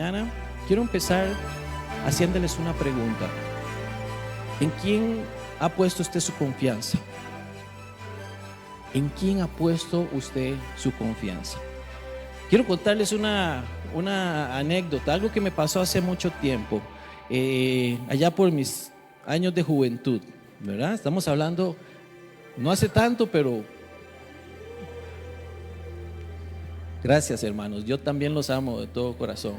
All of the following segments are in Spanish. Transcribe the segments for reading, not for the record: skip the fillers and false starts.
mañana, quiero empezar haciéndoles una pregunta. ¿En quién ha puesto usted su confianza? ¿En quién ha puesto usted su confianza? Quiero contarles una anécdota, algo que me pasó hace mucho tiempo, allá por mis años de juventud, ¿verdad? Estamos hablando, no hace tanto, pero gracias, hermanos, yo también los amo de todo corazón.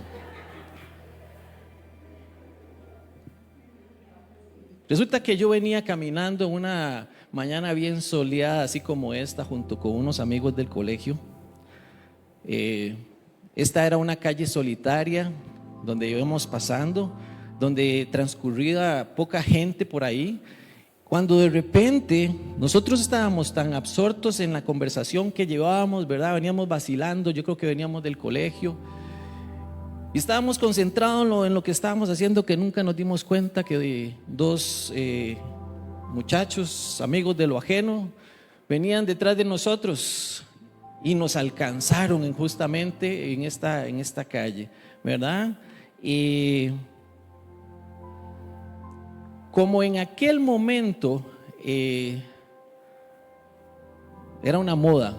Resulta que yo venía caminando una mañana bien soleada, así como esta, junto con unos amigos del colegio. Esta era una calle solitaria donde íbamos pasando, donde transcurría poca gente por ahí, cuando de repente nosotros estábamos tan absortos en la conversación que llevábamos, ¿verdad? Veníamos vacilando, yo creo que veníamos del colegio y estábamos concentrados en lo que estábamos haciendo, que nunca nos dimos cuenta que dos muchachos, amigos de lo ajeno, venían detrás de nosotros y nos alcanzaron justamente en esta calle, ¿verdad? Y como en aquel momento era una moda,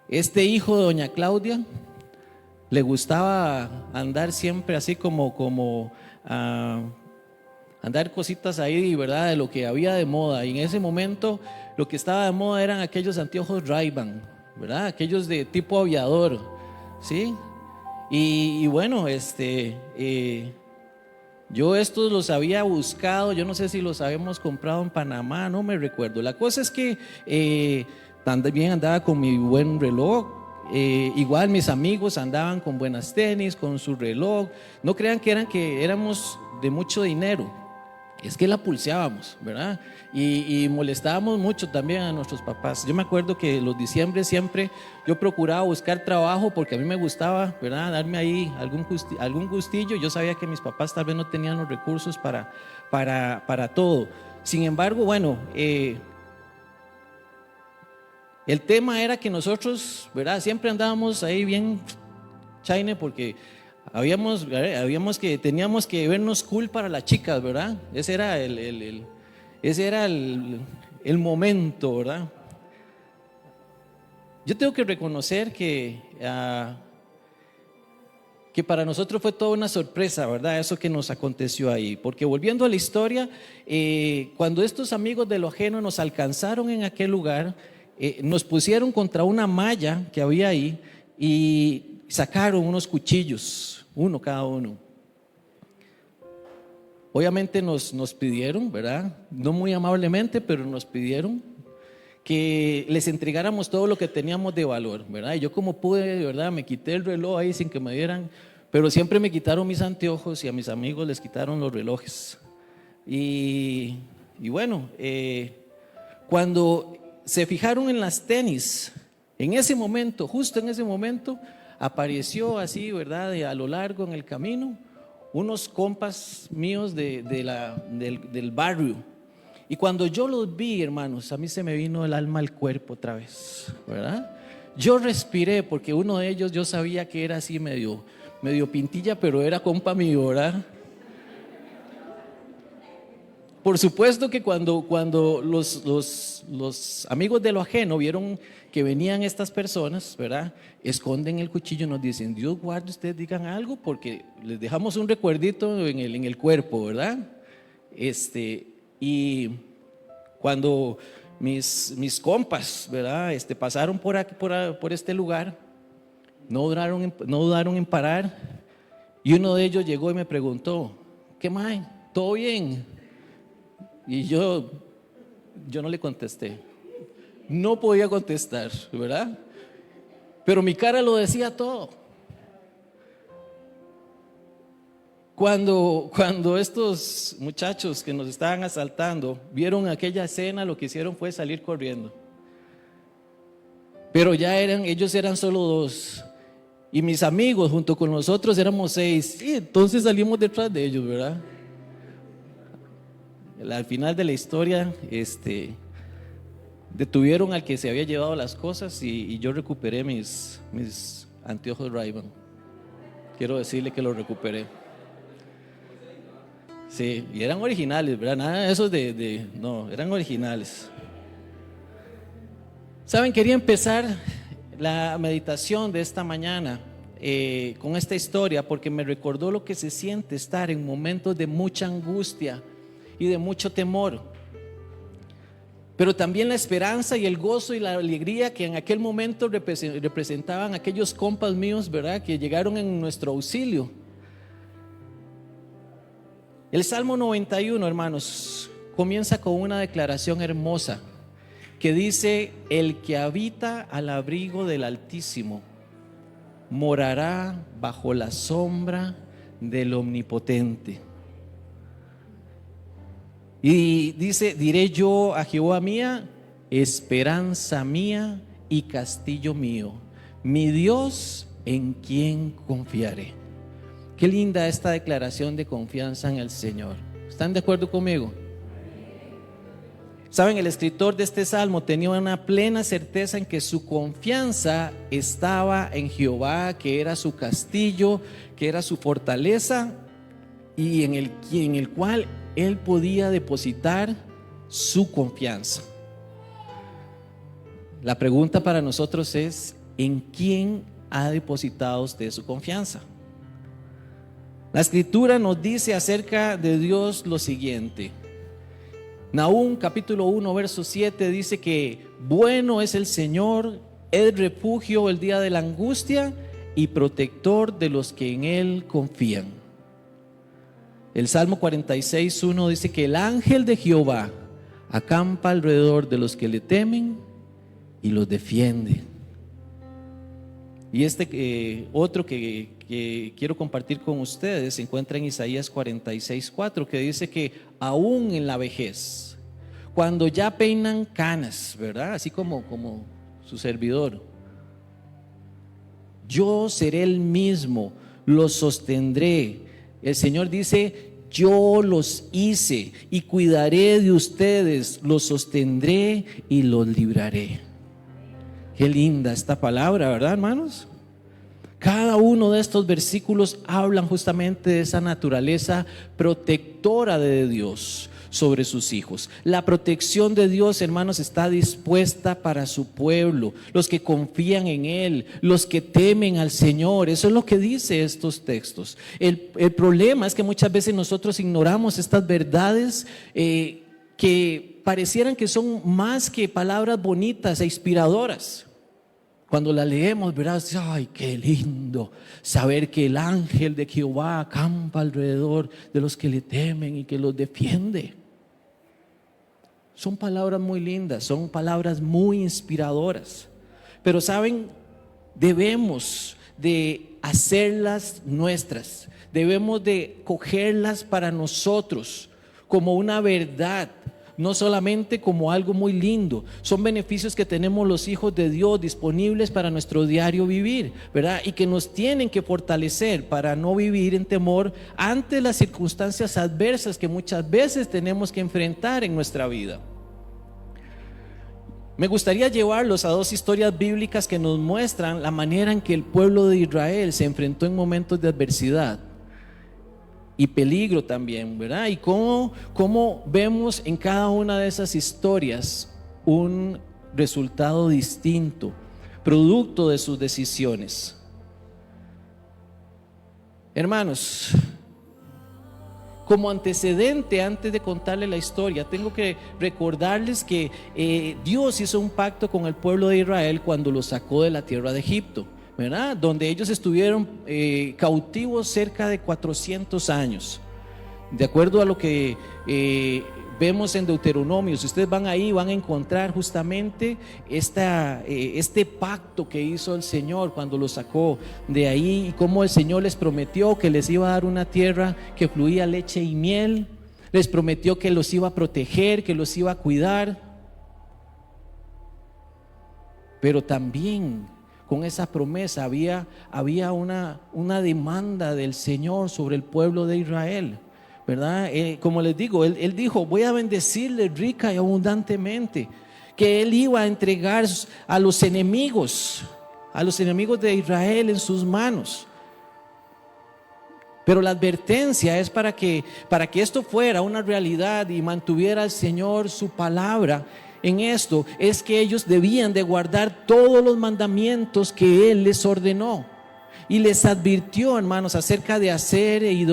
este hijo de doña Claudia le gustaba andar siempre así como andar cositas ahí, ¿verdad? De lo que había de moda. Y en ese momento lo que estaba de moda eran aquellos anteojos Ray-Ban, ¿verdad? Aquellos de tipo aviador, ¿sí? Y bueno, yo estos los había buscado, yo no sé si los habíamos comprado en Panamá, no me recuerdo. La cosa es que también andaba con mi buen reloj. Igual mis amigos andaban con buenas tenis, con su reloj. No crean que éramos de mucho dinero, es que la pulseábamos, ¿verdad? Y molestábamos mucho también a nuestros papás. Yo me acuerdo que los diciembre siempre yo procuraba buscar trabajo porque a mí me gustaba, ¿verdad? Darme ahí algún gustillo. Yo sabía que mis papás tal vez no tenían los recursos para todo. Sin embargo, bueno, el tema era que nosotros, ¿verdad? Siempre andábamos ahí bien chaine porque teníamos que vernos cool para las chicas, ¿verdad? Ese era el momento, ¿verdad? Yo tengo que reconocer que para nosotros fue toda una sorpresa, ¿verdad? Eso que nos aconteció ahí, porque volviendo a la historia, cuando estos amigos de lo ajeno nos alcanzaron en aquel lugar, nos pusieron contra una malla que había ahí y sacaron unos cuchillos, uno cada uno. Obviamente nos pidieron, ¿verdad? No muy amablemente, pero nos pidieron que les entregáramos todo lo que teníamos de valor, ¿verdad? Y yo como pude, ¿verdad? Me quité el reloj ahí sin que me dieran, pero siempre me quitaron mis anteojos y a mis amigos les quitaron los relojes. Y bueno, cuando se fijaron en las tenis, en ese momento, justo en ese momento, apareció así, ¿verdad? A lo largo en el camino, unos compas míos del barrio. Y cuando yo los vi, hermanos, a mí se me vino el alma al cuerpo otra vez, ¿verdad? Yo respiré porque uno de ellos yo sabía que era así medio pintilla, pero era compa mío, ¿verdad? Por supuesto que cuando los amigos de lo ajeno vieron que venían estas personas, ¿verdad? Esconden el cuchillo y nos dicen: Dios guarde, ustedes digan algo porque les dejamos un recuerdito en el cuerpo, ¿verdad? Y cuando mis compas, ¿verdad? Pasaron por este lugar, no dudaron en parar, y uno de ellos llegó y me preguntó: ¿qué mae? ¿Todo bien? Y yo no le contesté, no podía contestar, ¿verdad? Pero mi cara lo decía todo. Cuando estos muchachos que nos estaban asaltando vieron aquella escena, lo que hicieron fue salir corriendo. Pero ellos eran solo 2 y mis amigos junto con nosotros éramos 6, y entonces salimos detrás de ellos, ¿verdad? Al final de la historia, detuvieron al que se había llevado las cosas y yo recuperé mis anteojos Ray-Ban. quiero decirle que lo recuperé. Sí, y eran originales, ¿verdad? Nada de esos no, eran originales. Saben, quería empezar la meditación de esta mañana con esta historia porque me recordó lo que se siente estar en momentos de mucha angustia y de mucho temor, pero también la esperanza y el gozo y la alegría que en aquel momento representaban aquellos compas míos, ¿verdad?, que llegaron en nuestro auxilio. El Salmo 91, hermanos, comienza con una declaración hermosa que dice: el que habita al abrigo del Altísimo morará bajo la sombra del Omnipotente. Y dice: diré yo a Jehová mía, esperanza mía y castillo mío, mi Dios en quien confiaré. Qué linda esta declaración de confianza en el Señor. ¿Están de acuerdo conmigo? Saben, el escritor de este salmo tenía una plena certeza en que su confianza estaba en Jehová, que era su castillo, que era su fortaleza, y en el cual él podía depositar su confianza. La pregunta para nosotros es: ¿en quién ha depositado usted su confianza? La escritura nos dice acerca de Dios lo siguiente. Nahum capítulo 1 verso 7 dice que bueno es el Señor, es refugio el día de la angustia y protector de los que en Él confían. El Salmo 46:1 dice que el ángel de Jehová acampa alrededor de los que le temen y los defiende. Y otro que quiero compartir con ustedes se encuentra en Isaías 46:4, que dice que aún en la vejez, cuando ya peinan canas, ¿verdad?, así como su servidor, yo seré el mismo, los sostendré. El Señor dice: yo los hice y cuidaré de ustedes, los sostendré y los libraré. Qué linda esta palabra, ¿verdad, hermanos? Cada uno de estos versículos hablan justamente de esa naturaleza protectora de Dios sobre sus hijos. La protección de Dios, hermanos, está dispuesta para su pueblo, los que confían en Él, los que temen al Señor. Eso es lo que dice estos textos. El problema es que muchas veces nosotros ignoramos estas verdades que parecieran que son más que palabras bonitas e inspiradoras. Cuando la leemos, verás: ay, qué lindo saber que el ángel de Jehová acampa alrededor de los que le temen y que los defiende. Son palabras muy lindas, son palabras muy inspiradoras. Pero saben, debemos de hacerlas nuestras, debemos de cogerlas para nosotros como una verdad, no solamente como algo muy lindo. Son beneficios que tenemos los hijos de Dios disponibles para nuestro diario vivir, ¿verdad? Y que nos tienen que fortalecer para no vivir en temor ante las circunstancias adversas que muchas veces tenemos que enfrentar en nuestra vida. Me gustaría llevarlos a dos historias bíblicas que nos muestran la manera en que el pueblo de Israel se enfrentó en momentos de adversidad y peligro también, ¿verdad? Y cómo vemos en cada una de esas historias un resultado distinto, producto de sus decisiones. Hermanos, como antecedente, antes de contarles la historia, tengo que recordarles que Dios hizo un pacto con el pueblo de Israel cuando los sacó de la tierra de Egipto, ¿verdad? Donde ellos estuvieron cautivos cerca de 400 años. De acuerdo a lo que vemos en Deuteronomio, si ustedes van ahí, van a encontrar justamente este pacto que hizo el Señor cuando los sacó de ahí, y cómo el Señor les prometió que les iba a dar una tierra que fluía leche y miel, les prometió que los iba a proteger, que los iba a cuidar. Pero también con esa promesa había una demanda del Señor sobre el pueblo de Israel, ¿verdad? Como les digo, él dijo: voy a bendecirles rica y abundantemente, que Él iba a entregar a los enemigos de Israel en sus manos. Pero la advertencia es para que esto fuera una realidad y mantuviera el Señor su palabra en esto, es que ellos debían de guardar todos los mandamientos que Él les ordenó. Y les advirtió, hermanos, acerca de hacer y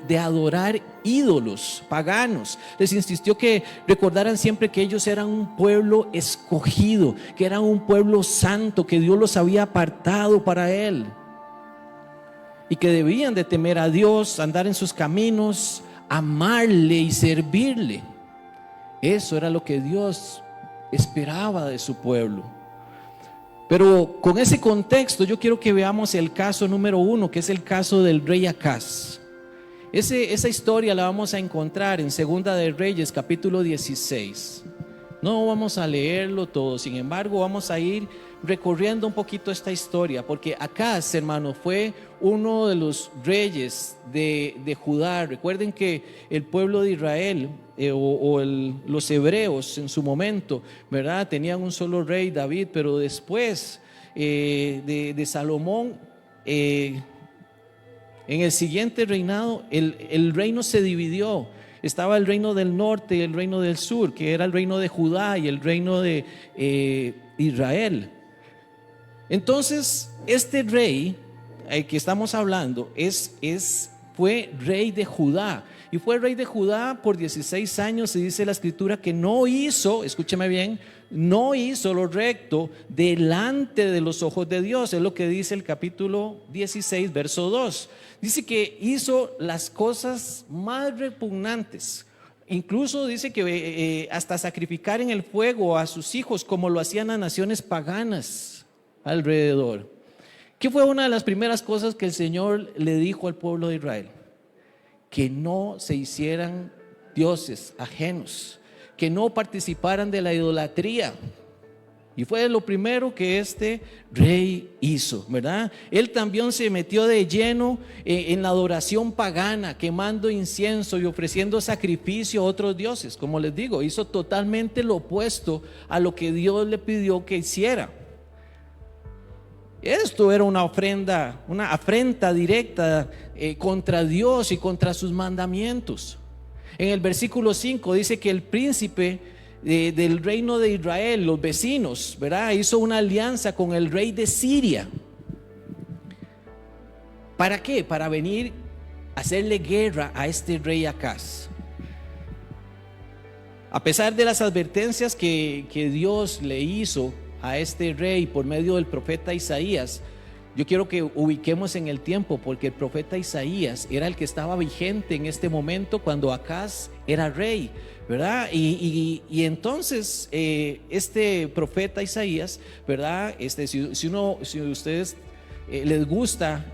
de adorar ídolos paganos. Les insistió que recordaran siempre que ellos eran un pueblo escogido, que eran un pueblo santo, que Dios los había apartado para Él. Y que debían de temer a Dios, andar en sus caminos, amarle y servirle. Eso era lo que Dios esperaba de su pueblo. Pero con ese contexto yo quiero que veamos el caso número 1, que es el caso del rey Acaz. Esa historia la vamos a encontrar en Segunda de Reyes, capítulo 16. No vamos a leerlo todo, sin embargo vamos a ir recorriendo un poquito esta historia, porque Acaz, hermano, fue uno de los reyes de Judá. Recuerden que el pueblo de Israel los hebreos en su momento, ¿verdad? Tenían un solo rey, David, pero después de Salomón, en el siguiente reinado, el reino se dividió. Estaba el reino del norte y el reino del sur, que era el reino de Judá y el reino de Israel. Entonces, este rey que estamos hablando fue rey de Judá. Y fue rey de Judá por 16 años. Y dice la escritura que no hizo, escúcheme bien, no hizo lo recto delante de los ojos de Dios. Es lo que dice el capítulo 16, verso 2. Dice que hizo las cosas más repugnantes. Incluso dice que hasta sacrificar en el fuego a sus hijos, como lo hacían las naciones paganas alrededor. ¿Qué fue una de las primeras cosas que el Señor le dijo al pueblo de Israel? Que no se hicieran dioses ajenos, que no participaran de la idolatría. Y fue lo primero que este rey hizo, ¿verdad? Él también se metió de lleno en la adoración pagana, quemando incienso y ofreciendo sacrificio a otros dioses. Como les digo, hizo totalmente lo opuesto a lo que Dios le pidió que hiciera. Esto era una afrenta directa contra Dios y contra sus mandamientos. En el versículo 5 dice que el príncipe del reino de Israel, los vecinos, ¿verdad?, hizo una alianza con el rey de Siria. ¿Para qué? Para venir a hacerle guerra a este rey Acaz. A pesar de las advertencias que Dios le hizo a este rey por medio del profeta Isaías, yo quiero que ubiquemos en el tiempo, porque el profeta Isaías era el que estaba vigente en este momento cuando Acaz era rey, ¿verdad? Y entonces este profeta Isaías, ¿verdad? Si ustedes les gusta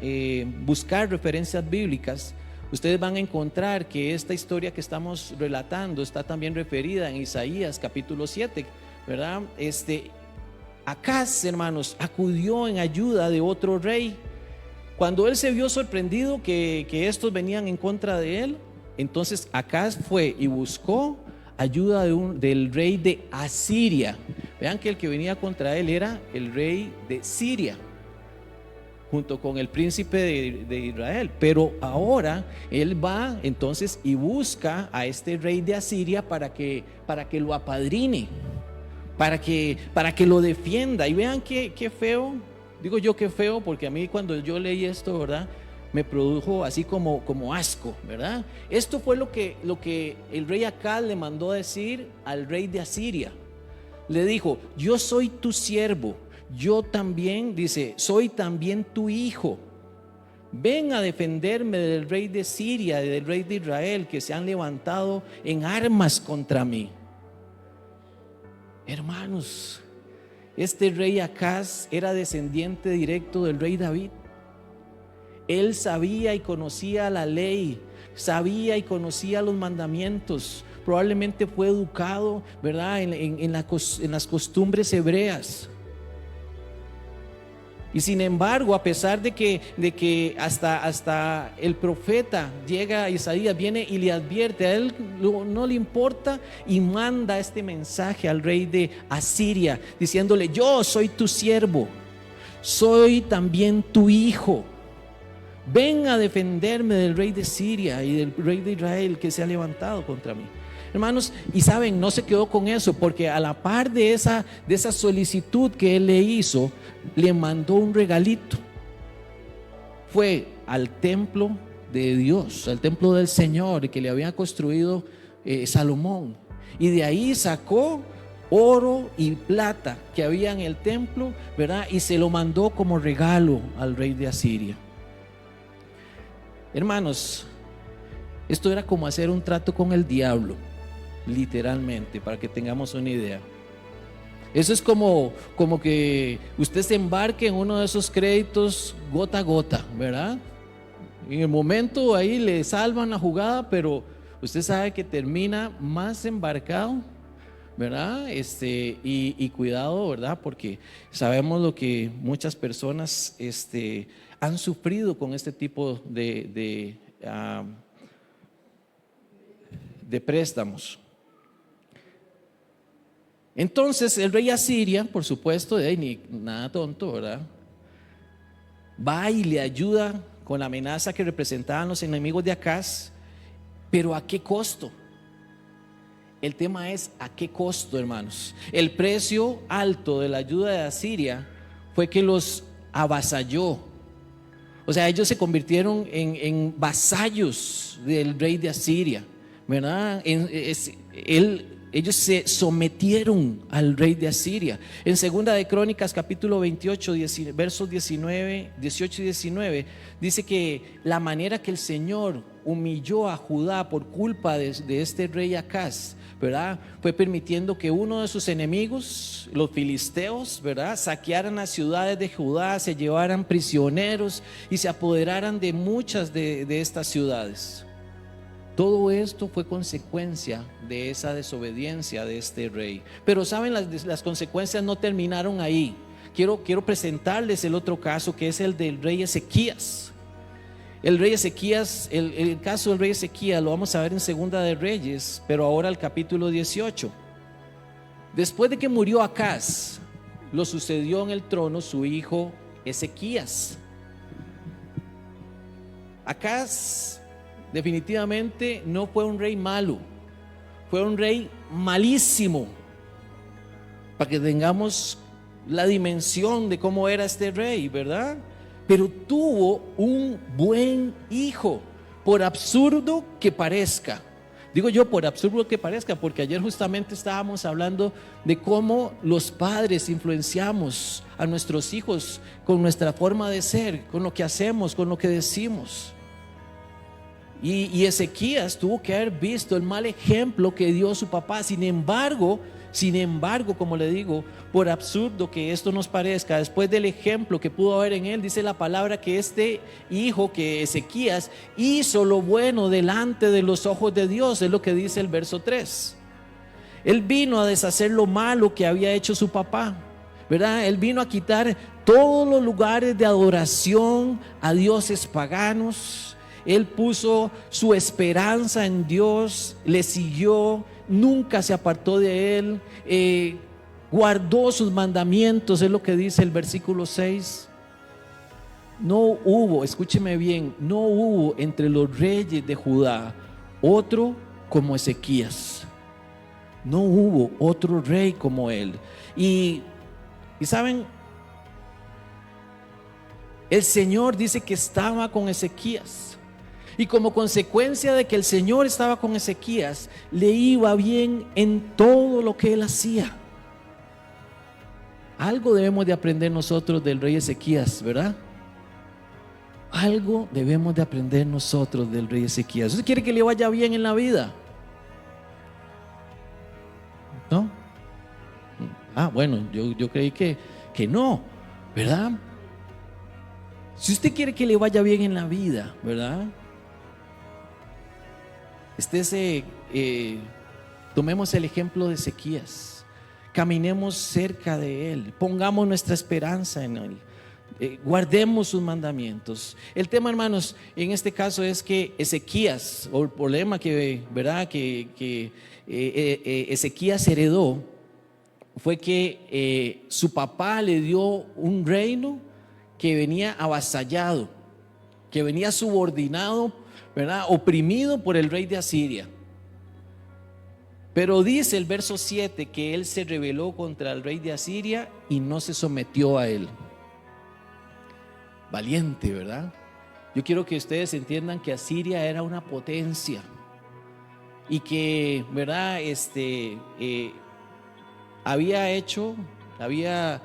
buscar referencias bíblicas, ustedes van a encontrar que esta historia que estamos relatando está también referida en Isaías capítulo 7, ¿verdad? Acaz, hermanos, acudió en ayuda de otro rey. Cuando él se vio sorprendido que estos venían en contra de él, entonces Acaz fue y buscó ayuda del rey de Asiria. Vean que el que venía contra él era el rey de Siria, junto con el príncipe de Israel. Pero ahora él va entonces y busca a este rey de Asiria para que lo apadrine, para que lo defienda. Y vean qué feo, digo yo qué feo, porque a mí cuando yo leí esto, ¿verdad?, me produjo así como asco, ¿verdad? Esto fue lo que el rey Acaz le mandó a decir al rey de Asiria. Le dijo: yo soy tu siervo, yo también, dice, soy también tu hijo. Ven a defenderme del rey de Siria y del rey de Israel, que se han levantado en armas contra mí. Hermanos, este rey Acaz era descendiente directo del rey David. Él sabía y conocía la ley, sabía y conocía los mandamientos. Probablemente fue educado, ¿verdad?, en las costumbres hebreas. Y sin embargo, a pesar de que hasta el profeta llega a Isaías, viene y le advierte, a él no le importa y manda este mensaje al rey de Asiria, diciéndole: yo soy tu siervo, soy también tu hijo. ven a defenderme del rey de Siria y del rey de Israel que se ha levantado contra mí. Hermanos, y saben, no se quedó con eso, porque a la par de esa solicitud que él le hizo, le mandó un regalito. Fue al templo de Dios, al templo del Señor que le había construido Salomón, y de ahí sacó oro y plata que había en el templo, ¿verdad? Y se lo mandó como regalo al rey de Asiria. Hermanos, esto era como hacer un trato con el diablo, literalmente, para que tengamos una idea. Eso es como que usted se embarque en uno de esos créditos gota a gota, ¿verdad? En el momento ahí le salvan la jugada, pero usted sabe que termina más embarcado, ¿verdad? Y cuidado, ¿verdad? Porque sabemos lo que muchas personas han sufrido con este tipo de préstamos. Entonces el rey Asiria, por supuesto, ni nada tonto, ¿verdad? Va y le ayuda con la amenaza que representaban los enemigos de Acaz, pero ¿a qué costo? El tema es ¿a qué costo, hermanos? El precio alto de la ayuda de Asiria fue que los avasalló. O sea, ellos se convirtieron en vasallos del rey de Asiria, ¿verdad? Ellos se sometieron al rey de Asiria. En segunda de Crónicas capítulo 28 versos 18 y 19 dice que la manera que el Señor humilló a Judá por culpa de este rey Acaz, ¿verdad? Fue permitiendo que uno de sus enemigos, los filisteos, ¿verdad?, saquearan las ciudades de Judá, se llevaran prisioneros y se apoderaran de muchas de estas ciudades. Todo esto fue consecuencia de esa desobediencia de este rey. Pero saben, las consecuencias no terminaron ahí. Quiero presentarles el otro caso, que es el del rey Ezequías. El rey Ezequías, el caso del rey Ezequías lo vamos a ver en Segunda de Reyes, pero ahora el capítulo 18. Después de que murió Acaz, lo sucedió en el trono su hijo Ezequías. Acaz definitivamente no fue un rey malo, fue un rey malísimo, para que tengamos la dimensión de cómo era este rey, ¿verdad? Pero tuvo un buen hijo, por absurdo que parezca. Digo yo por absurdo que parezca, porque ayer justamente estábamos hablando de cómo los padres influenciamos a nuestros hijos con nuestra forma de ser, con lo que hacemos, con lo que decimos. Y Ezequías tuvo que haber visto el mal ejemplo que dio su papá. Sin embargo, como le digo, por absurdo que esto nos parezca, después del ejemplo que pudo haber en él, dice la palabra que este hijo, que Ezequías, hizo lo bueno delante de los ojos de Dios. Es lo que dice el verso 3. Él vino a deshacer lo malo que había hecho su papá, ¿verdad? Él vino a quitar todos los lugares de adoración a dioses paganos. Él puso su esperanza en Dios, le siguió, nunca se apartó de él, guardó sus mandamientos, es lo que dice el versículo 6. No hubo, escúcheme bien, no hubo entre los reyes de Judá otro como Ezequías. No hubo otro rey como él. Y saben, el Señor dice que estaba con Ezequías. Y como consecuencia de que el Señor estaba con Ezequías, le iba bien en todo lo que él hacía. Algo debemos de aprender nosotros del rey Ezequías, ¿verdad? Algo debemos de aprender nosotros del rey Ezequías. ¿Usted quiere que le vaya bien en la vida? ¿No? Bueno, yo creí que no, ¿verdad? Si usted quiere que le vaya bien en la vida, ¿verdad? Tomemos el ejemplo de Ezequías, caminemos cerca de él, pongamos nuestra esperanza en él, guardemos sus mandamientos. El tema, hermanos, en este caso es que Ezequías, o el problema que Ezequías heredó, fue que su papá le dio un reino que venía avasallado. que venía subordinado, ¿verdad?, oprimido por el rey de Asiria. Pero dice el verso 7 que él se rebeló contra el rey de Asiria y no se sometió a él. Valiente, ¿verdad? Yo quiero que ustedes entiendan que Asiria era una potencia y que, ¿verdad?, había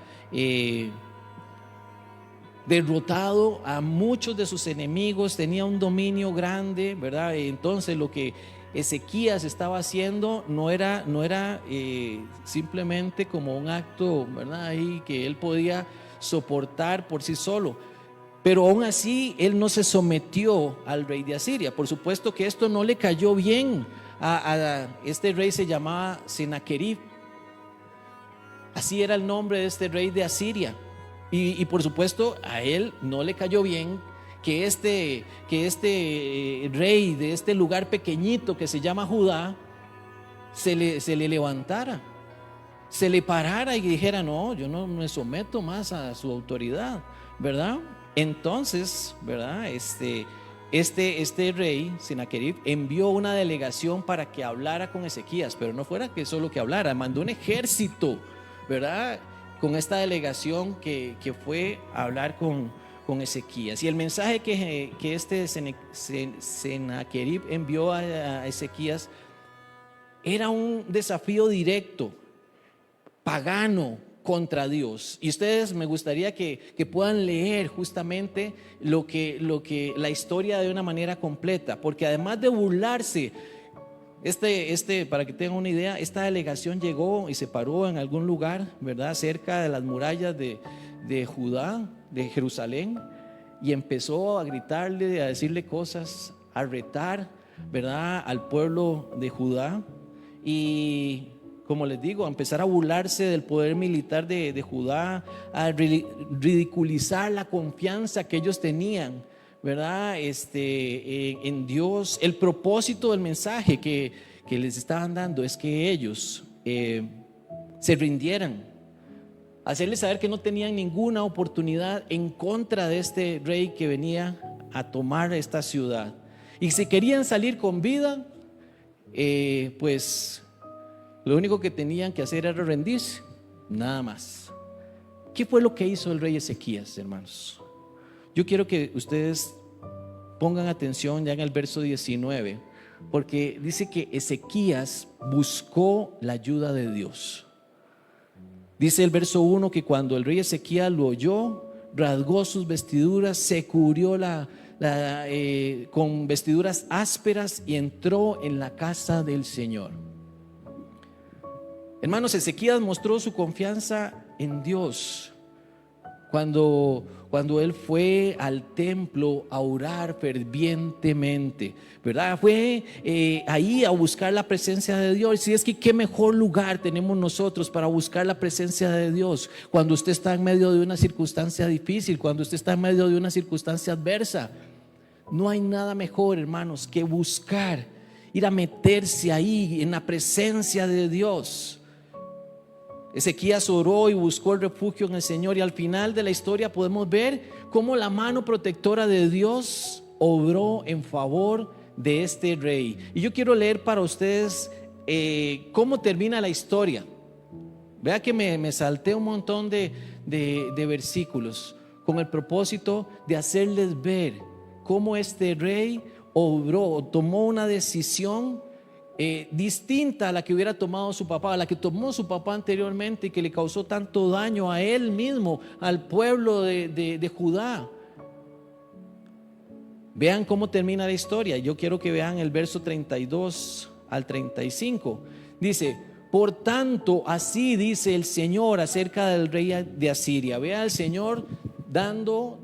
derrotado a muchos de sus enemigos, tenía un dominio grande, ¿verdad? Entonces lo que Ezequías estaba haciendo no era simplemente como un acto, ¿verdad?, ahí que él podía soportar por sí solo. Pero aún así él no se sometió al rey de Asiria. Por supuesto que esto no le cayó bien a este rey. Se llamaba Sennacherib, así era el nombre de este rey de Asiria. Y por supuesto a él no le cayó bien que este rey de este lugar pequeñito que se llama Judá se le levantara, se le parara y dijera: no, yo no me someto más a su autoridad, ¿verdad? Entonces, ¿verdad?, este rey Sennacherib envió una delegación para que hablara con Ezequías, pero no fuera que solo que hablara, mandó un ejército, ¿verdad?, con esta delegación que fue a hablar con Ezequías. Y el mensaje que este Sennacherib envió a Ezequías era un desafío directo, pagano, contra Dios. Y ustedes, me gustaría que puedan leer justamente la historia de una manera completa, porque además de burlarse, para que tengan una idea, esta delegación llegó y se paró en algún lugar, ¿verdad?, cerca de las murallas de Judá, de Jerusalén, y empezó a gritarle, a decirle cosas, a retar, ¿verdad?, al pueblo de Judá. Y como les digo, a empezar a burlarse del poder militar de Judá, a ridiculizar la confianza que ellos tenían, ¿verdad?, en Dios. El propósito del mensaje que les estaban dando es que ellos se rindieran, hacerles saber que no tenían ninguna oportunidad en contra de este rey que venía a tomar esta ciudad. Y si querían salir con vida, pues lo único que tenían que hacer era rendirse, nada más. ¿Qué fue lo que hizo el rey Ezequías, hermanos? Yo quiero que ustedes pongan atención ya en el verso 19, porque dice que Ezequías buscó la ayuda de Dios. Dice el verso 1 que cuando el rey Ezequías lo oyó, rasgó sus vestiduras, se cubrió con vestiduras ásperas y entró en la casa del Señor. Hermanos, Ezequías mostró su confianza en Dios cuando él fue al templo a orar fervientemente, ¿verdad? Fue ahí a buscar la presencia de Dios. Y es que qué mejor lugar tenemos nosotros para buscar la presencia de Dios cuando usted está en medio de una circunstancia difícil, cuando usted está en medio de una circunstancia adversa. No hay nada mejor, hermanos, que buscar, ir a meterse ahí en la presencia de Dios. Ezequías oró y buscó el refugio en el Señor, y al final de la historia podemos ver cómo la mano protectora de Dios obró en favor de este rey. Y yo quiero leer para ustedes cómo termina la historia. Vea que me salté un montón de versículos con el propósito de hacerles ver cómo este rey obró, tomó una decisión distinta a la que hubiera tomado su papá, a la que tomó su papá anteriormente, y que le causó tanto daño a él mismo, al pueblo de Judá. Vean cómo termina la historia. Yo quiero que vean el verso 32 al 35. Dice: por tanto, así dice el Señor acerca del rey de Asiria. Vea al Señor dando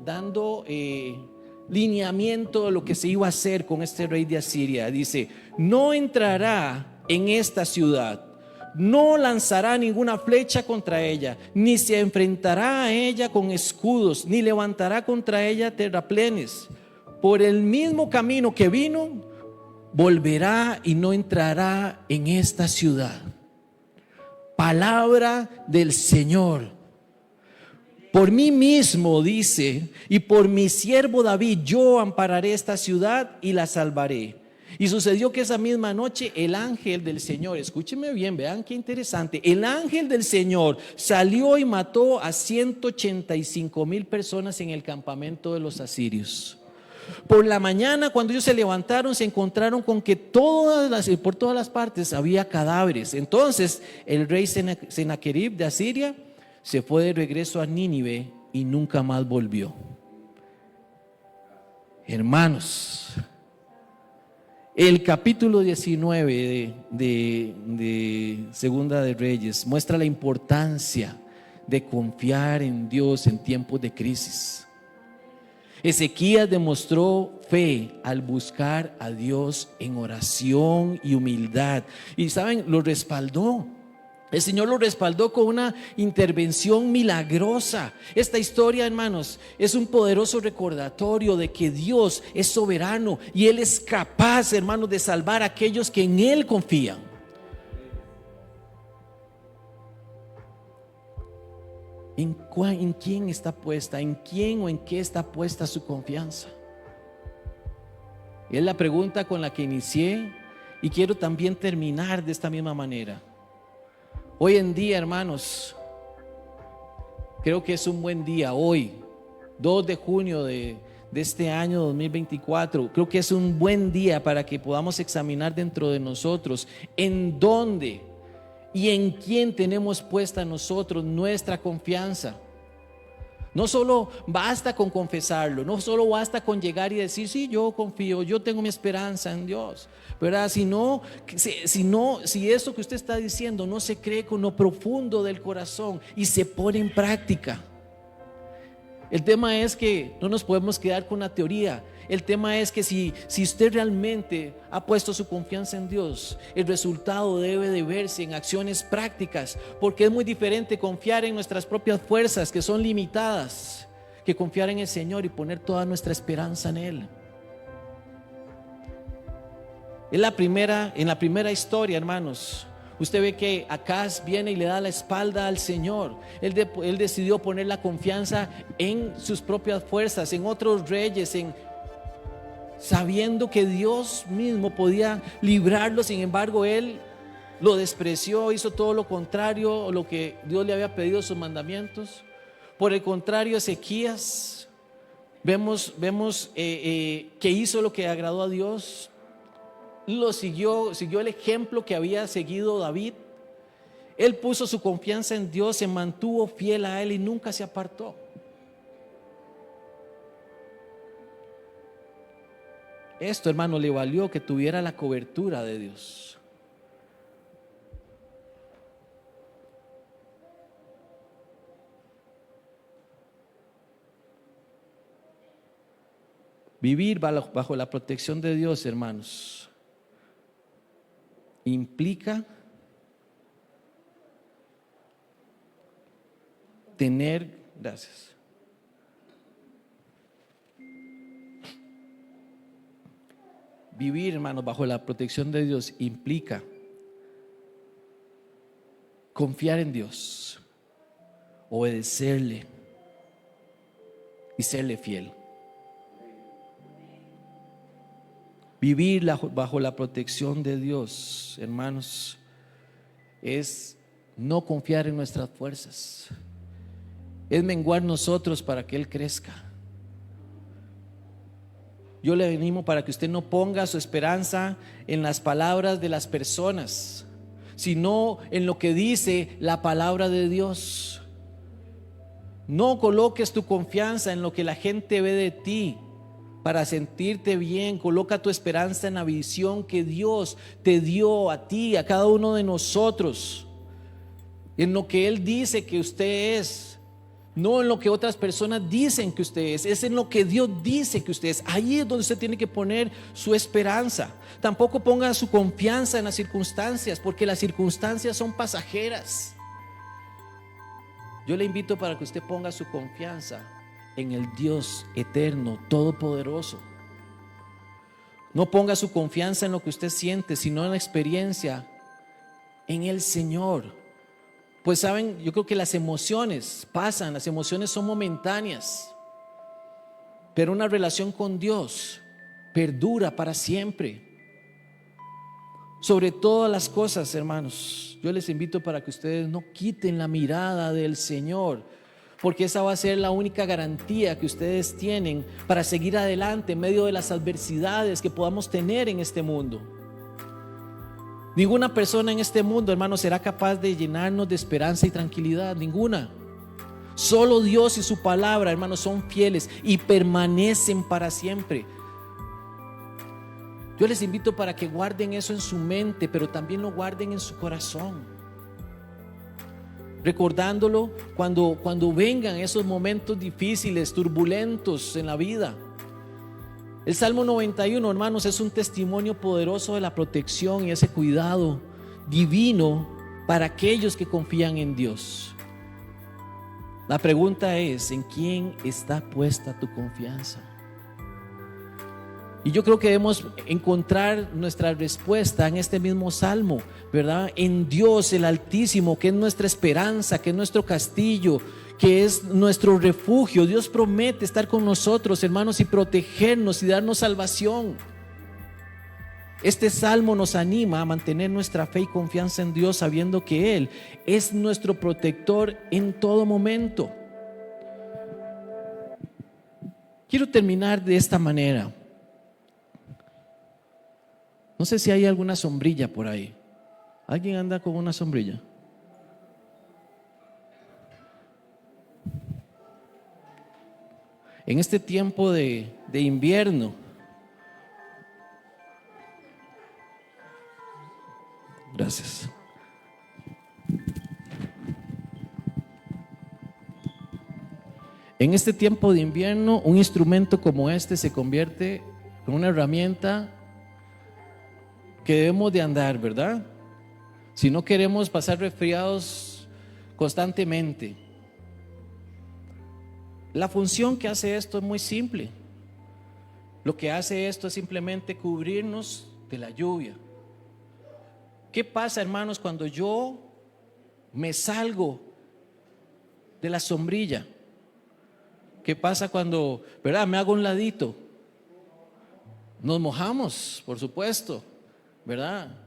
lineamiento de lo que se iba a hacer con este rey de Asiria. Dice: no entrará en esta ciudad, no lanzará ninguna flecha contra ella, ni se enfrentará a ella con escudos, ni levantará contra ella terraplenes. Por el mismo camino que vino, volverá y no entrará en esta ciudad. Palabra del Señor. por mí mismo, dice, y por mi siervo David, yo ampararé esta ciudad y la salvaré. Y sucedió que esa misma noche el ángel del Señor, escúcheme bien, vean qué interesante, el ángel del Señor salió y mató a 185,000 personas en el campamento de los asirios. Por la mañana, cuando ellos se levantaron, se encontraron con que por todas las partes había cadáveres. Entonces el rey Sennacherib de Asiria se fue de regreso a Nínive y nunca más volvió. Hermanos, el capítulo 19 de Segunda de Reyes muestra la importancia de confiar en Dios en tiempos de crisis. Ezequías demostró fe al buscar a Dios en oración y humildad. Y saben, lo respaldó. El Señor lo respaldó con una intervención milagrosa. Esta historia, hermanos, es un poderoso recordatorio de que Dios es soberano y Él es capaz, hermanos, de salvar a aquellos que en Él confían. ¿En quién está puesta? ¿En quién o en qué está puesta su confianza? Es la pregunta con la que inicié y quiero también terminar de esta misma manera. Hoy en día, hermanos, creo que es un buen día. Hoy, 2 de junio de este año 2024, creo que es un buen día para que podamos examinar dentro de nosotros en dónde y en quién tenemos puesta nosotros nuestra confianza. No solo basta con confesarlo, no solo basta con llegar y decir, sí, yo confío, yo tengo mi esperanza en Dios, ¿verdad? Si esto que usted está diciendo no se cree con lo profundo del corazón y se pone en práctica. El tema es que no nos podemos quedar con la teoría. El tema es que si usted realmente ha puesto su confianza en Dios, el resultado debe de verse en acciones prácticas, porque es muy diferente confiar en nuestras propias fuerzas, que son limitadas, que confiar en el Señor y poner toda nuestra esperanza en Él. En la primera historia, hermanos, usted ve que Acaz viene y le da la espalda al Señor. Él decidió poner la confianza en sus propias fuerzas, en otros reyes, sabiendo que Dios mismo podía librarlo. Sin embargo, él lo despreció, hizo todo lo contrario a lo que Dios le había pedido, sus mandamientos. Por el contrario, Ezequías, vemos que hizo lo que agradó a Dios. Siguió el ejemplo que había seguido David. Él puso su confianza en Dios, se mantuvo fiel a Él y nunca se apartó. Esto, hermano, le valió que tuviera la cobertura de Dios. Vivir bajo la protección de Dios, hermanos, implica gracias. Vivir, hermanos, bajo la protección de Dios implica confiar en Dios, obedecerle y serle fiel. Vivir bajo la protección de Dios, hermanos, es no confiar en nuestras fuerzas, es menguar nosotros para que Él crezca. Yo le animo para que usted no ponga su esperanza en las palabras de las personas, sino en lo que dice la palabra de Dios. No coloques tu confianza en lo que la gente ve de ti para sentirte bien. Coloca tu esperanza en la visión que Dios te dio a ti, a cada uno de nosotros, en lo que Él dice que usted es. No en lo que otras personas dicen que usted es en lo que Dios dice que usted es. Ahí es donde usted tiene que poner su esperanza. Tampoco ponga su confianza en las circunstancias, porque las circunstancias son pasajeras. Yo le invito para que usted ponga su confianza en el Dios eterno, todopoderoso. No ponga su confianza en lo que usted siente, sino en la experiencia en el Señor. Pues saben, yo creo que las emociones pasan, las emociones son momentáneas, pero una relación con Dios perdura para siempre. Sobre todas las cosas, hermanos, yo les invito para que ustedes no quiten la mirada del Señor, porque esa va a ser la única garantía que ustedes tienen para seguir adelante en medio de las adversidades que podamos tener en este mundo. Ninguna persona en este mundo, hermanos, será capaz de llenarnos de esperanza y tranquilidad, ninguna. Solo Dios y su palabra, hermanos, son fieles y permanecen para siempre. Yo les invito para que guarden eso en su mente, pero también lo guarden en su corazón, recordándolo cuando vengan esos momentos difíciles, turbulentos en la vida. El Salmo 91, hermanos, es un testimonio poderoso de la protección y ese cuidado divino para aquellos que confían en Dios. La pregunta es: ¿en quién está puesta tu confianza? Y yo creo que debemos encontrar nuestra respuesta en este mismo salmo, ¿verdad? En Dios el Altísimo, que es nuestra esperanza, que es nuestro castillo, que es nuestro refugio. Dios promete estar con nosotros, hermanos, y protegernos y darnos salvación. Este salmo nos anima a mantener nuestra fe y confianza en Dios, sabiendo que Él es nuestro protector en todo momento. Quiero terminar de esta manera. No sé si hay alguna sombrilla por ahí. ¿Alguien anda con una sombrilla? En este tiempo de invierno, gracias. En este tiempo de invierno, un instrumento como este se convierte en una herramienta que debemos de andar, ¿verdad? Si no queremos pasar resfriados constantemente. La función que hace esto es muy simple. Lo que hace esto es simplemente cubrirnos de la lluvia. ¿Qué pasa, hermanos, cuando yo me salgo de la sombrilla? ¿Qué pasa cuando, verdad, me hago un ladito? Nos mojamos, por supuesto, ¿verdad?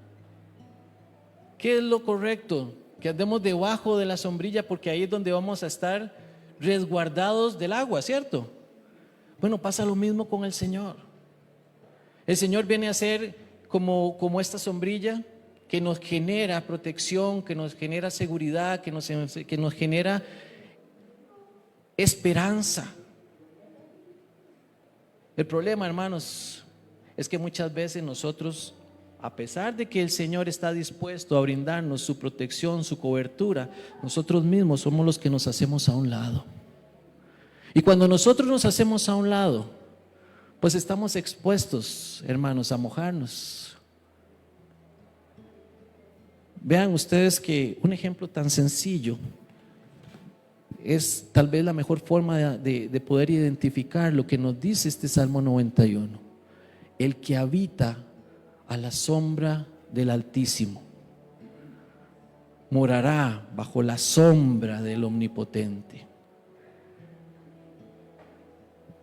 ¿Qué es lo correcto? Que andemos debajo de la sombrilla, porque ahí es donde vamos a estar resguardados del agua, ¿cierto? Bueno, pasa lo mismo con el Señor. El Señor viene a ser como esta sombrilla que nos genera protección, que nos genera seguridad, que nos genera esperanza. El problema, hermanos, es que muchas veces nosotros, a pesar de que el Señor está dispuesto a brindarnos su protección, su cobertura, nosotros mismos somos los que nos hacemos a un lado. Y cuando nosotros nos hacemos a un lado, pues estamos expuestos, hermanos, a mojarnos. Vean ustedes que un ejemplo tan sencillo es tal vez la mejor forma de poder identificar lo que nos dice este Salmo 91. El que habita a la sombra del Altísimo morará bajo la sombra del Omnipotente.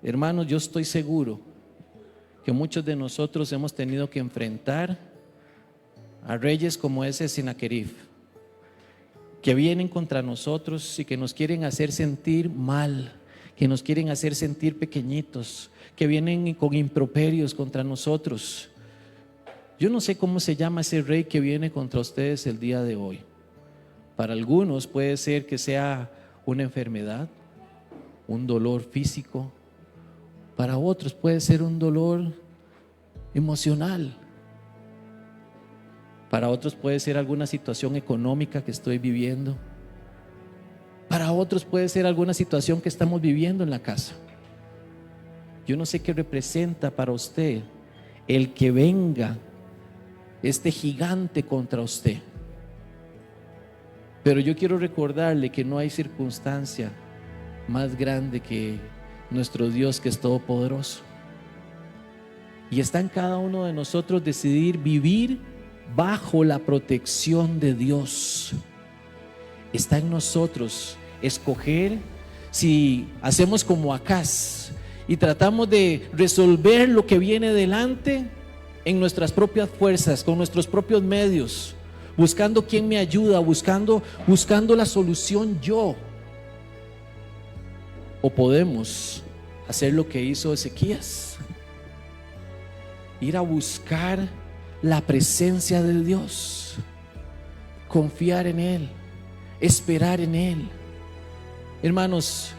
Hermanos, yo estoy seguro que muchos de nosotros hemos tenido que enfrentar a reyes como ese Sennacherib, que vienen contra nosotros y que nos quieren hacer sentir mal, que nos quieren hacer sentir pequeñitos, que vienen con improperios contra nosotros. Yo no sé cómo se llama ese rey que viene contra ustedes el día de hoy. Para algunos puede ser que sea una enfermedad, un dolor físico. Para otros puede ser un dolor emocional. Para otros puede ser alguna situación económica que estoy viviendo. Para otros puede ser alguna situación que estamos viviendo en la casa. Yo no sé qué representa para usted el que venga este gigante contra usted. Pero yo quiero recordarle que no hay circunstancia más grande que nuestro Dios, que es todopoderoso. Y está en cada uno de nosotros decidir vivir bajo la protección de Dios. Está en nosotros escoger si hacemos como Acaz y tratamos de resolver lo que viene delante en nuestras propias fuerzas, con nuestros propios medios, buscando quién me ayuda, buscando la solución yo. O podemos hacer lo que hizo Ezequías, ir a buscar la presencia de Dios, confiar en Él, esperar en Él. Hermanos,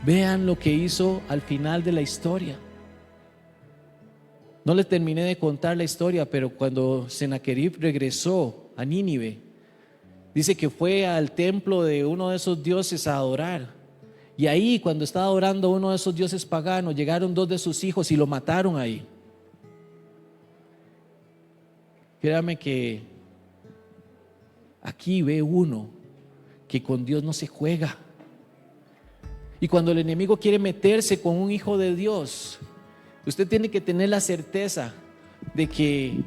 vean lo que hizo al final de la historia. No les terminé de contar la historia, pero cuando Sennacherib regresó a Nínive, dice que fue al templo de uno de esos dioses a adorar. Y ahí, cuando estaba adorando a uno de esos dioses paganos, llegaron 2 de sus hijos y lo mataron ahí. Créame que aquí ve uno que con Dios no se juega. Y cuando el enemigo quiere meterse con un hijo de Dios, usted tiene que tener la certeza de que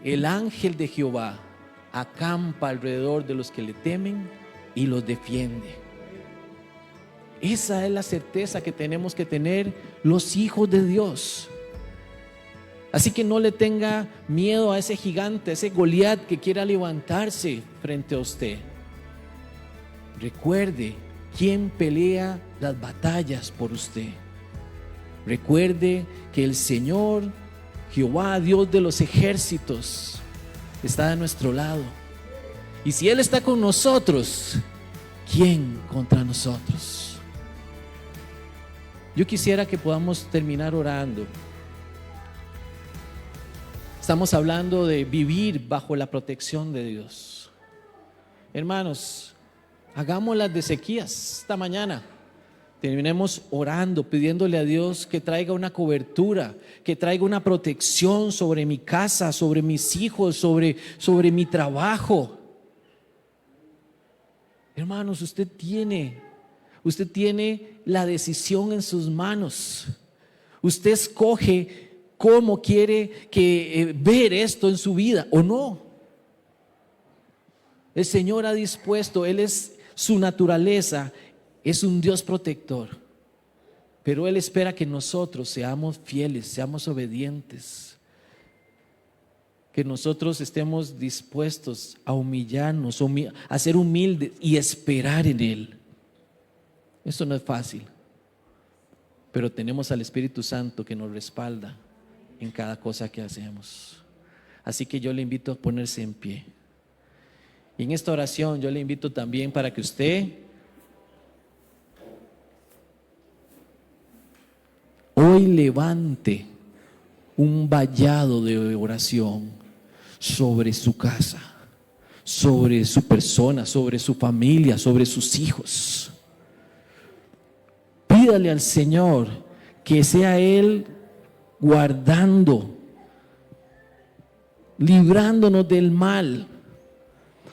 el ángel de Jehová acampa alrededor de los que le temen y los defiende. Esa es la certeza que tenemos que tener los hijos de Dios. Así que no le tenga miedo a ese gigante, a ese Goliat que quiera levantarse frente a usted. Recuerde quién pelea las batallas por usted. Recuerde que el Señor, Jehová, Dios de los ejércitos, está de nuestro lado. Y si Él está con nosotros, ¿quién contra nosotros? Yo quisiera que podamos terminar orando. Estamos hablando de vivir bajo la protección de Dios. Hermanos, hagamos las de Ezequías esta mañana. Terminemos orando, pidiéndole a Dios que traiga una cobertura, que traiga una protección sobre mi casa, sobre mis hijos, sobre mi trabajo. Hermanos, usted tiene la decisión en sus manos. Usted escoge cómo quiere ver esto en su vida o no. El Señor ha dispuesto, Él es su naturaleza, es un Dios protector, pero Él espera que nosotros seamos fieles, seamos obedientes, que nosotros estemos dispuestos a humillarnos, a ser humildes y esperar en Él. Eso no es fácil, pero tenemos al Espíritu Santo que nos respalda en cada cosa que hacemos. Así que yo le invito a ponerse en pie. Y en esta oración yo le invito también para que usted hoy levante un vallado de oración sobre su casa, sobre su persona, sobre su familia, sobre sus hijos. Pídale al Señor que sea Él guardando, librándonos del mal.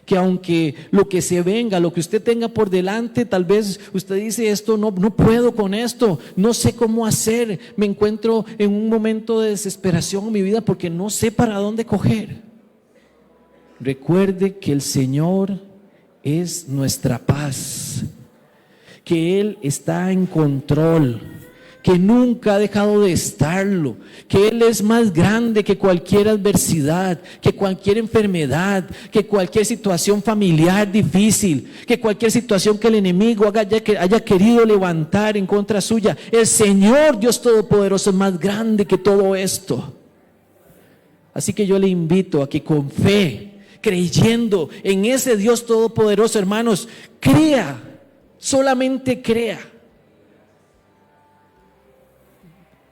Que aunque lo que se venga, lo que usted tenga por delante, tal vez usted dice: esto no puedo con esto, no sé cómo hacer, me encuentro en un momento de desesperación en mi vida porque no sé para dónde coger. Recuerde que el Señor es nuestra paz, que Él está en control, que nunca ha dejado de estarlo, que Él es más grande que cualquier adversidad, que cualquier enfermedad, que cualquier situación familiar difícil, que cualquier situación que el enemigo haya querido levantar en contra suya. El Señor Dios Todopoderoso es más grande que todo esto. Así que yo le invito a que con fe, creyendo en ese Dios Todopoderoso, hermanos, crea, solamente crea.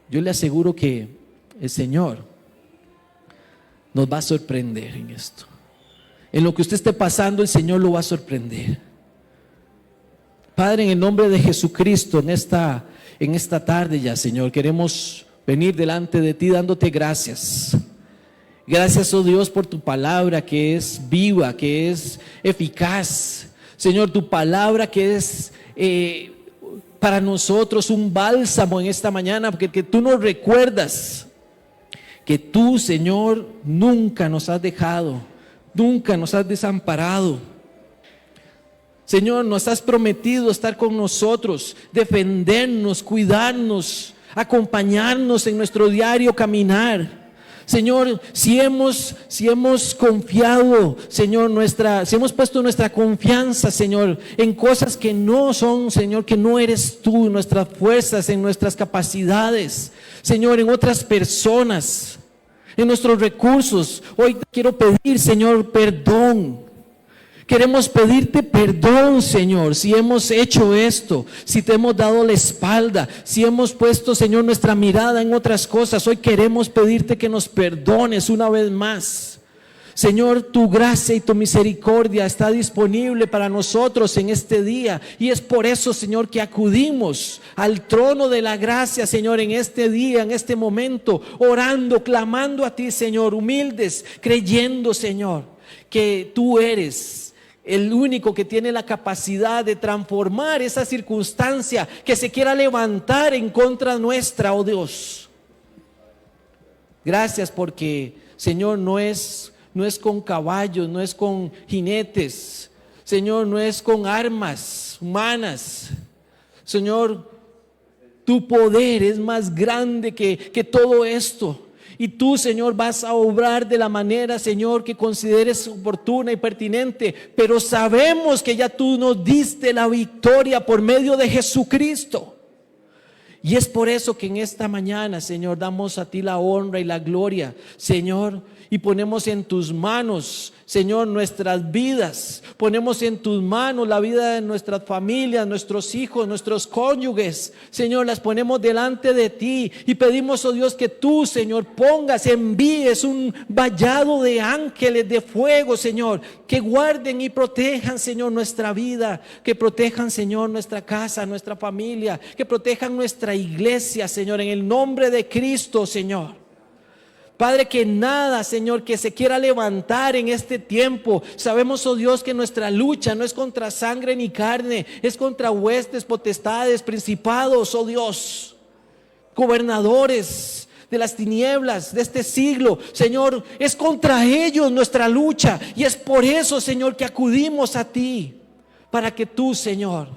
Yo le aseguro que el Señor nos va a sorprender en esto. En lo que usted esté pasando, el Señor lo va a sorprender. Padre, en el nombre de Jesucristo, en esta tarde ya, Señor, queremos venir delante de ti dándote gracias. Gracias, oh Dios, por tu palabra que es viva, que es eficaz. Señor, tu palabra que es para nosotros un bálsamo en esta mañana, porque que tú nos recuerdas que tú, Señor, nunca nos has dejado, nunca nos has desamparado. Señor, nos has prometido estar con nosotros, defendernos, cuidarnos, acompañarnos en nuestro diario caminar. Señor, si hemos confiado, Señor, si hemos puesto nuestra confianza, Señor, en cosas que no son, Señor, que no eres tú, en nuestras fuerzas, en nuestras capacidades, Señor, en otras personas, en nuestros recursos, hoy te quiero pedir, Señor, perdón. Queremos pedirte perdón, Señor, si hemos hecho esto, si te hemos dado la espalda, si hemos puesto, Señor, nuestra mirada en otras cosas. Hoy queremos pedirte que nos perdones una vez más. Señor, tu gracia y tu misericordia está disponible para nosotros en este día. Y es por eso, Señor, que acudimos al trono de la gracia, Señor, en este día, en este momento, orando, clamando a ti, Señor, humildes, creyendo, Señor, que tú eres el único que tiene la capacidad de transformar esa circunstancia que se quiera levantar en contra nuestra, oh Dios. Gracias porque, Señor, no es con caballos, no es con jinetes, Señor, no es con armas humanas. Señor, tu poder es más grande que todo esto. Y tú, Señor, vas a obrar de la manera, Señor, que consideres oportuna y pertinente. Pero sabemos que ya tú nos diste la victoria por medio de Jesucristo. Y es por eso que en esta mañana, Señor, damos a ti la honra y la gloria, Señor, y ponemos en tus manos, Señor, nuestras vidas. Ponemos en tus manos la vida de nuestras familias, nuestros hijos, nuestros cónyuges. Señor, las ponemos delante de ti y pedimos, oh Dios, que tú, Señor, envíes un vallado de ángeles de fuego, Señor, que guarden y protejan, Señor, nuestra vida, que protejan, Señor, nuestra casa, nuestra familia, que protejan nuestra iglesia, Señor, en el nombre de Cristo, Señor. Padre, que nada, Señor, que se quiera levantar en este tiempo. Sabemos, oh Dios, que nuestra lucha no es contra sangre ni carne, es contra huestes, potestades, principados, oh Dios, gobernadores de las tinieblas de este siglo. Señor, es contra ellos nuestra lucha. Y es por eso, Señor, que acudimos a ti, para que tú, Señor,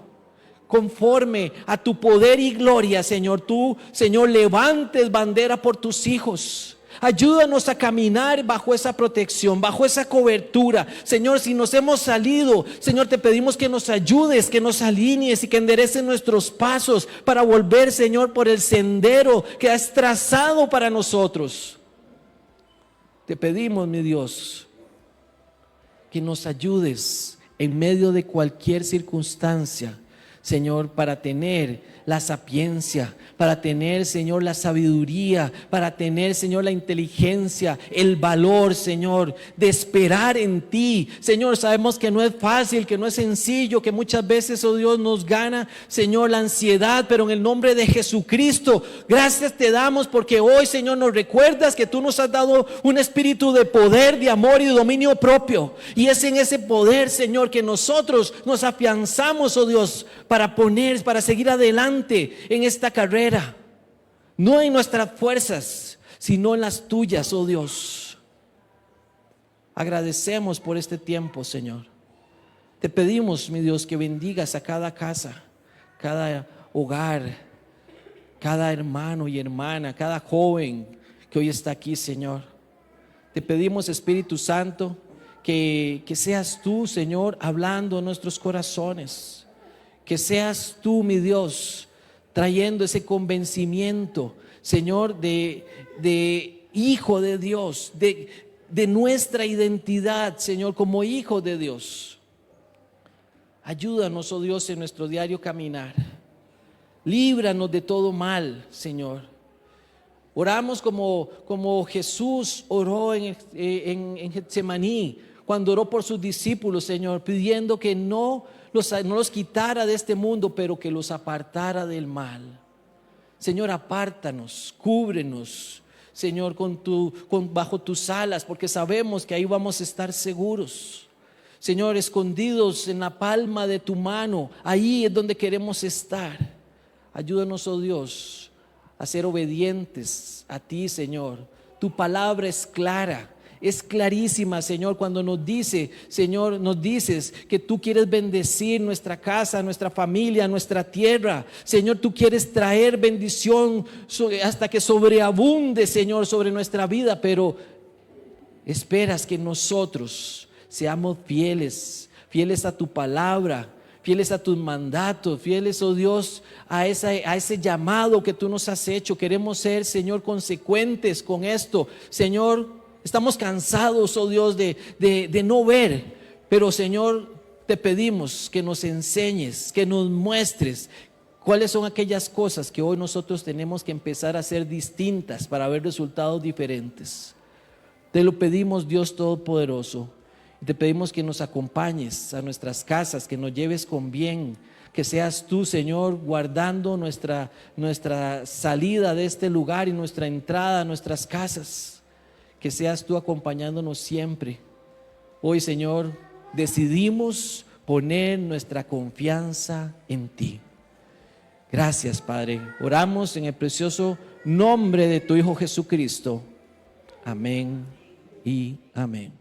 conforme a tu poder y gloria, Señor, tú, Señor, levantes bandera por tus hijos. Ayúdanos a caminar bajo esa protección, bajo esa cobertura. Señor, si nos hemos salido, Señor, te pedimos que nos ayudes, que nos alinees y que endereces nuestros pasos para volver, Señor, por el sendero que has trazado para nosotros. Te pedimos, mi Dios, que nos ayudes en medio de cualquier circunstancia, Señor, para tener la sapiencia, para tener, Señor, la sabiduría, para tener, Señor, la inteligencia, el valor, Señor, de esperar en ti. Señor, sabemos que no es fácil, que no es sencillo, que muchas veces, oh Dios, nos gana, Señor, la ansiedad, pero en el nombre de Jesucristo, gracias te damos porque hoy, Señor, nos recuerdas que tú nos has dado un espíritu de poder, de amor y de dominio propio. Y es en ese poder, Señor, que nosotros nos afianzamos, oh Dios, para seguir adelante en esta carrera, no en nuestras fuerzas, sino en las tuyas, oh Dios. Agradecemos por este tiempo, Señor. Te pedimos, mi Dios, que bendigas a cada casa, cada hogar, cada hermano y hermana, cada joven que hoy está aquí, Señor. Te pedimos, Espíritu Santo, que seas tú, Señor, hablando en nuestros corazones. Que seas tú, mi Dios, trayendo ese convencimiento, Señor, de hijo de Dios, de nuestra identidad, Señor, como hijo de Dios. Ayúdanos, oh Dios, en nuestro diario caminar. Líbranos de todo mal, Señor. Oramos como Jesús oró en Getsemaní, cuando oró por sus discípulos, Señor, pidiendo que no los quitara de este mundo, pero que los apartara del mal. Señor, apártanos, cúbrenos, Señor, bajo tus alas, porque sabemos que ahí vamos a estar seguros. Señor, escondidos en la palma de tu mano, ahí es donde queremos estar. Ayúdanos, oh Dios, a ser obedientes a ti, Señor. Tu palabra es clara. es clarísima, Señor, cuando nos dice, Señor, nos dices que tú quieres bendecir nuestra casa, nuestra familia, nuestra tierra. Señor, tú quieres traer bendición hasta que sobreabunde, Señor, sobre nuestra vida, pero esperas que nosotros seamos fieles, fieles a tu palabra, fieles a tus mandatos, fieles, oh Dios, a ese llamado que tú nos has hecho. Queremos ser, Señor, consecuentes con esto. Señor, estamos cansados, oh Dios, de no ver, pero Señor, te pedimos que nos enseñes, que nos muestres cuáles son aquellas cosas que hoy nosotros tenemos que empezar a hacer distintas para ver resultados diferentes. Te lo pedimos, Dios Todopoderoso. Te pedimos que nos acompañes a nuestras casas, que nos lleves con bien, que seas tú, Señor, guardando nuestra salida de este lugar y nuestra entrada a nuestras casas. Que seas tú acompañándonos siempre. Hoy, Señor, decidimos poner nuestra confianza en ti. Gracias, Padre. Oramos en el precioso nombre de tu Hijo Jesucristo. Amén y amén.